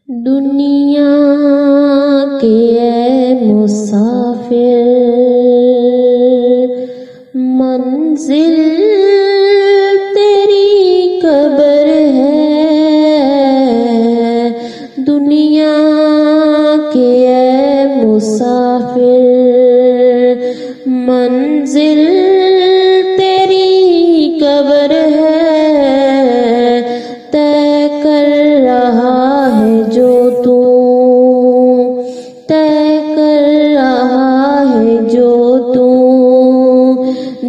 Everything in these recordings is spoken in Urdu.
دنیا کے اے مسافر منزل تیری قبر ہے، دنیا کے اے مسافر منزل تیری قبر ہے، طے کر رہا ہے جو تو، طے کر رہا ہے جو تو،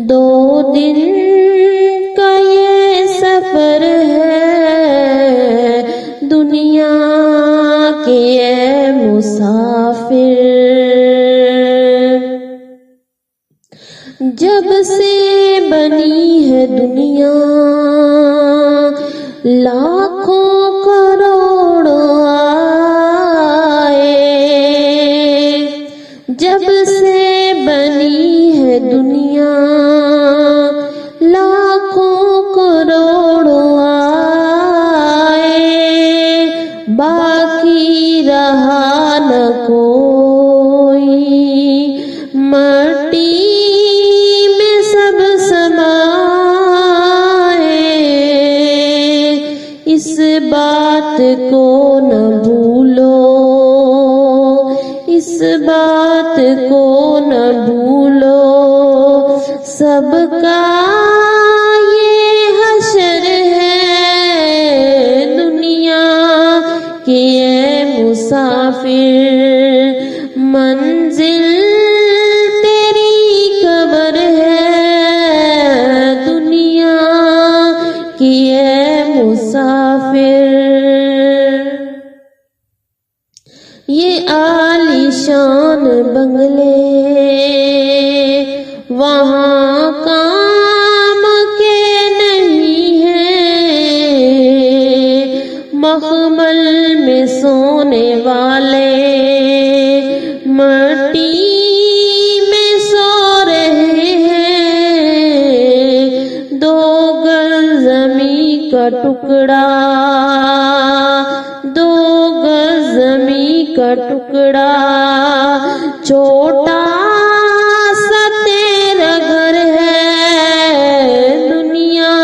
2 دن کا یہ سفر ہے، دنیا کے اے مسافر۔ جب سے بنی ہے دنیا لاکھوں کروڑ آئے، جب سے بنی ہے دنیا لاکھوں کروڑ آئے، باقی رہا نہ کوئی، مٹی میں سب سمائے، اس بات کو نہ بھولو، اس بات کو نہ بھولو، سب کا یہ حشر ہے، دنیا کے اے مسافر منزل تیری قبر ہے، دنیا کی اے مسافر۔ یہ عالیشان بنگلے وہاں کام کے نہیں ہیں، مخمل میں سونے والے مٹی میں سو رہے ہیں، 2 گز زمین کا ٹکڑا، 2 گز زمین کا ٹکڑا، چھوٹا سا تیرا گھر ہے، دنیا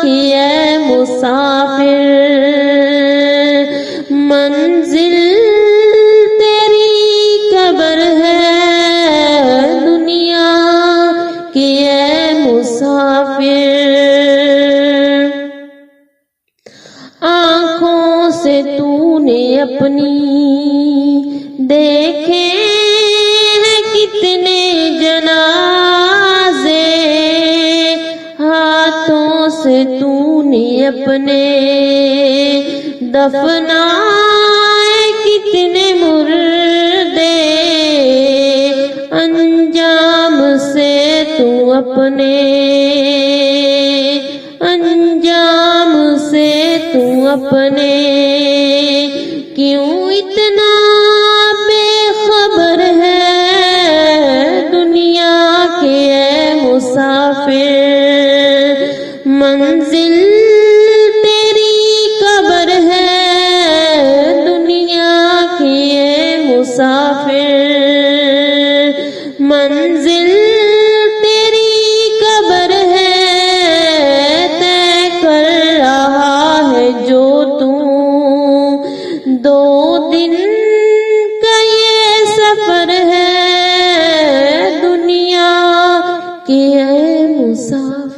کی اے مسافر منزل تیری قبر ہے، دنیا کی اے مسافر۔ آنکھوں سے تو نے اپنی دیکھے ہیں کتنے جنازے، ہاتھوں سے تو نے اپنے دفنائے کتنے مردے، انجام سے تو اپنے، انجام سے تو اپنے کیوں اتنا بے خبر ہے، دنیا کے اے مسافر منزل تیری قبر ہے، دنیا کے اے مسافر منزل تیری قبر ہے، طے کر رہا ہے جو تو، 2 دن کا یہ سفر ہے، دنیا کے اے مسافر۔